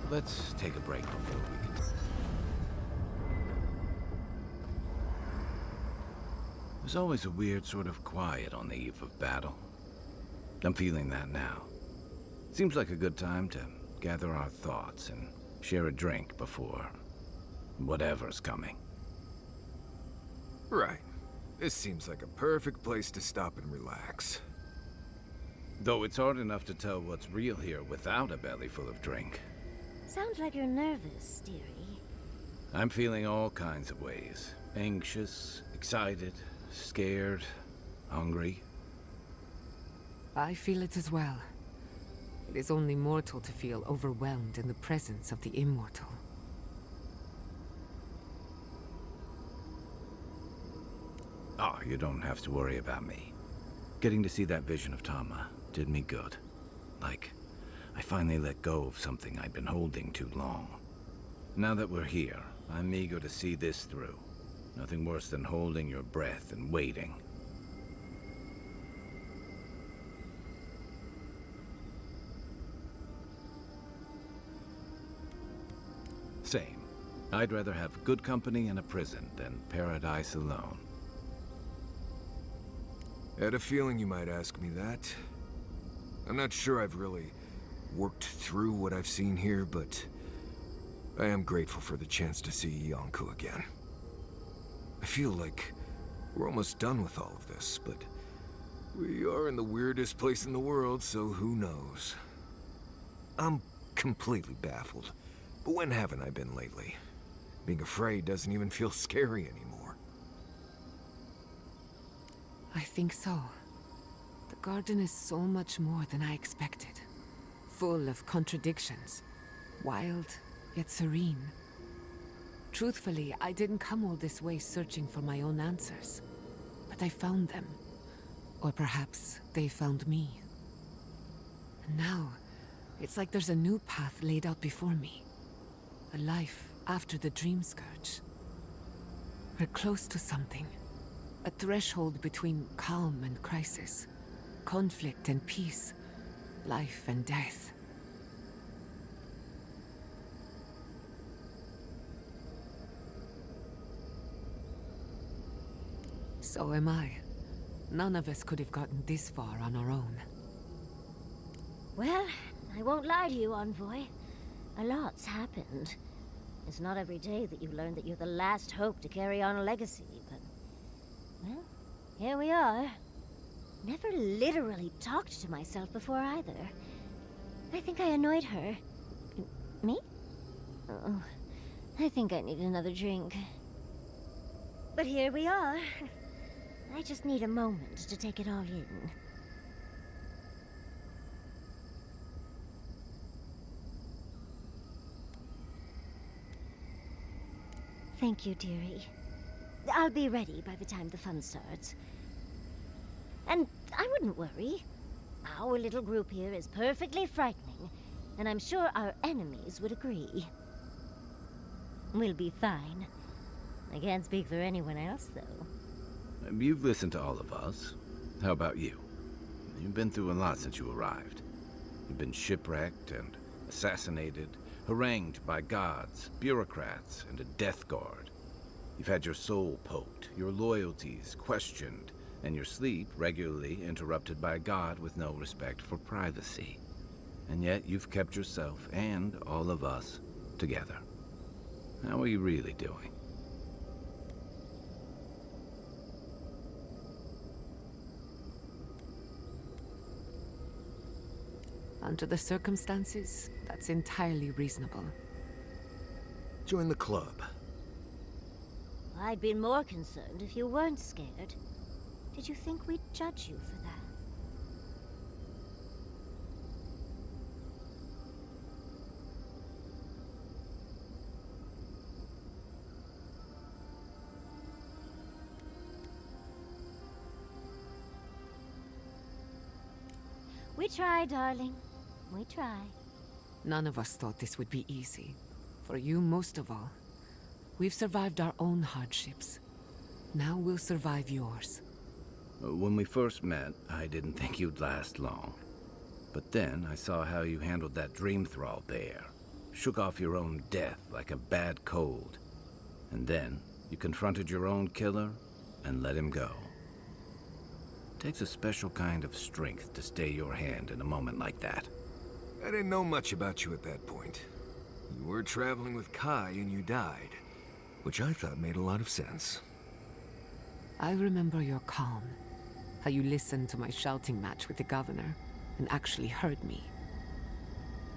Let's take a break before we can... There's always a weird sort of quiet on the eve of battle. I'm feeling that now. Seems like a good time to gather our thoughts and share a drink before whatever's coming. Right. This seems like a perfect place to stop and relax. Though it's hard enough to tell what's real here without a belly full of drink. Sounds like you're nervous, dearie. I'm feeling all kinds of ways. Anxious, excited, scared, hungry. I feel it as well. It is only mortal to feel overwhelmed in the presence of the immortal. Oh, you don't have to worry about me. Getting to see that vision of Tama did me good. Like, I finally let go of something I'd been holding too long. Now that we're here, I'm eager to see this through. Nothing worse than holding your breath and waiting. Same. I'd rather have good company in a prison than paradise alone. I had a feeling you might ask me that. I'm not sure I've really worked through what I've seen here, but I am grateful for the chance to see Yonku again. I feel like we're almost done with all of this, but we are in the weirdest place in the world, so who knows? I'm completely baffled, but when haven't I been lately? Being afraid doesn't even feel scary anymore. I think so. The garden is so much more than I expected. Full of contradictions. Wild, yet serene. Truthfully, I didn't come all this way searching for my own answers. But I found them. Or perhaps they found me. And now, it's like there's a new path laid out before me. A life after the dream scourge. We're close to something. A threshold between calm and crisis. Conflict and peace. Life and death. So am I. None of us could have gotten this far on our own. Well, I won't lie to you, Envoy. A lot's happened. It's not every day that you learn that you're the last hope to carry on a legacy, but... well, here we are. Never literally talked to myself before either. I think I annoyed her. Me? Oh, I think I need another drink. But here we are. I just need a moment to take it all in. Thank you, dearie. I'll be ready by the time the fun starts. And I wouldn't worry. Our little group here is perfectly frightening, and I'm sure our enemies would agree. We'll be fine. I can't speak for anyone else, though. You've listened to all of us. How about you? You've been through a lot since you arrived. You've been shipwrecked and assassinated, harangued by gods, bureaucrats, and a death guard. You've had your soul poked, your loyalties questioned, and your sleep regularly interrupted by a god with no respect for privacy. And yet you've kept yourself and all of us together. How are you really doing? Under the circumstances, that's entirely reasonable. Join the club. I'd been more concerned if you weren't scared. Did you think we'd judge you for that? We try, darling. We try. None of us thought this would be easy. For you, most of all. We've survived our own hardships. Now we'll survive yours. When we first met, I didn't think you'd last long. But then I saw how you handled that dream thrall there. shook off your own death like a bad cold. And then you confronted your own killer and let him go. It takes a special kind of strength to stay your hand in a moment like that. I didn't know much about you at that point. You were traveling with Kai and you died, which I thought made a lot of sense. I remember your calm, how you listened to my shouting match with the governor and actually heard me.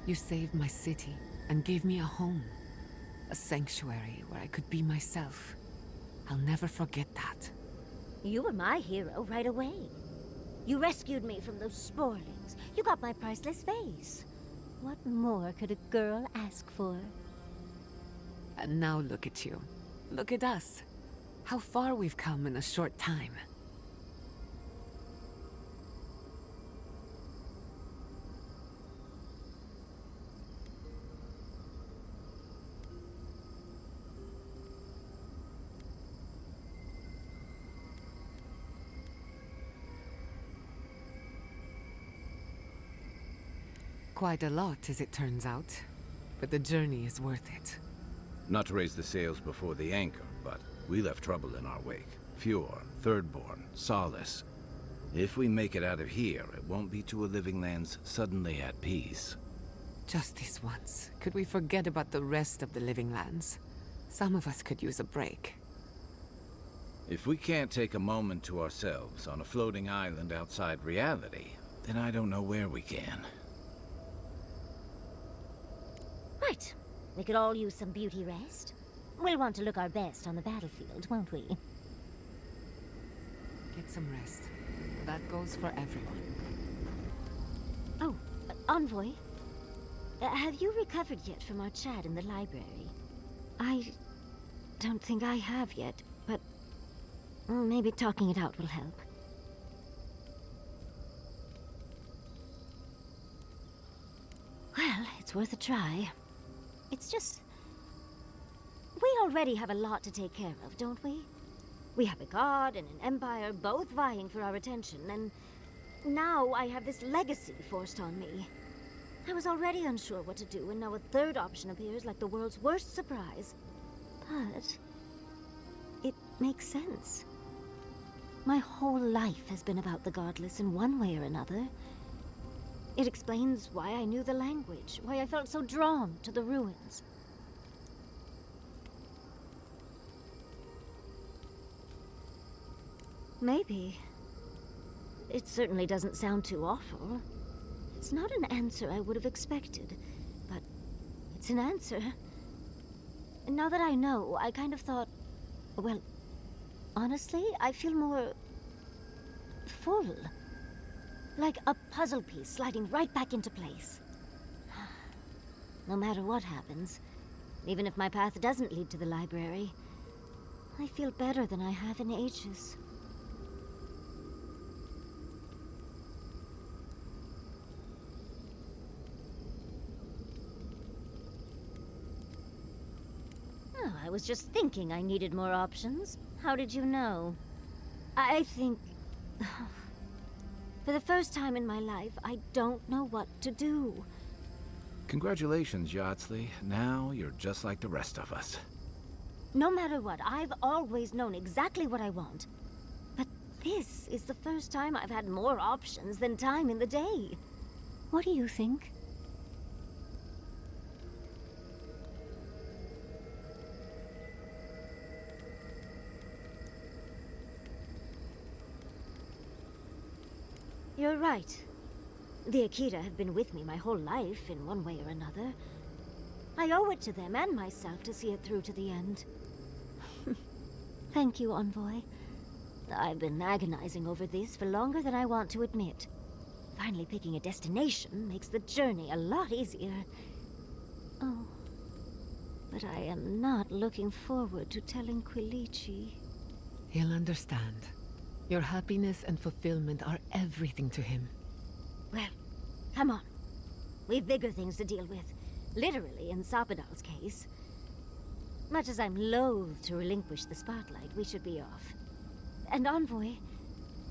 You saved my city and gave me a home, a sanctuary where I could be myself. I'll never forget that. You were my hero right away. You rescued me from those sporelings. You got my priceless face. What more could a girl ask for? And now look at you. Look at us. How far we've come in a short time. Quite a lot, as it turns out. But the journey is worth it. Not to raise the sails before the anchor, but we left trouble in our wake. Fjord, Thirdborn, Solace. If we make it out of here, it won't be to a living lands suddenly at peace. Just this once, could we forget about the rest of the living lands? Some of us could use a break. If we can't take a moment to ourselves on a floating island outside reality, then I don't know where we can. Right. We could all use some beauty rest. We'll want to look our best on the battlefield, won't we? Get some rest. That goes for everyone. Oh, Envoy. Have you recovered yet from our chat in the library? I don't think I have yet, but maybe talking it out will help. Well, it's worth a try. It's just... we already have a lot to take care of, don't we? We have a god and an empire both vying for our attention, and now I have this legacy forced on me. I was already unsure what to do, and now a third option appears like the world's worst surprise. But it makes sense. My whole life has been about the godless in one way or another. It explains why I knew the language, why I felt so drawn to the ruins. Maybe. It certainly doesn't sound too awful. It's not an answer I would have expected, but it's an answer. And now that I know, I kind of thought, well, honestly, I feel more full. Like a puzzle piece sliding right back into place. No matter what happens, even if my path doesn't lead to the library, I feel better than I have in ages. Oh, I was just thinking I needed more options. How did you know? I think... for the first time in my life, I don't know what to do. Congratulations, Yardsley. Now you're just like the rest of us. No matter what, I've always known exactly what I want. But this is the first time I've had more options than time in the day. What do you think? You're right. The Akira have been with me my whole life, in one way or another. I owe it to them and myself to see it through to the end. Thank you, Envoy. I've been agonizing over this for longer than I want to admit. Finally picking a destination makes the journey a lot easier. Oh, but I am not looking forward to telling Quilici. He'll understand. Your happiness and fulfillment are everything to him. Well, come on. We've bigger things to deal with. Literally, in Sapadal's case. Much as I'm loath to relinquish the spotlight, we should be off. And Envoy,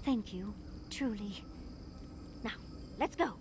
thank you, truly. Now, let's go.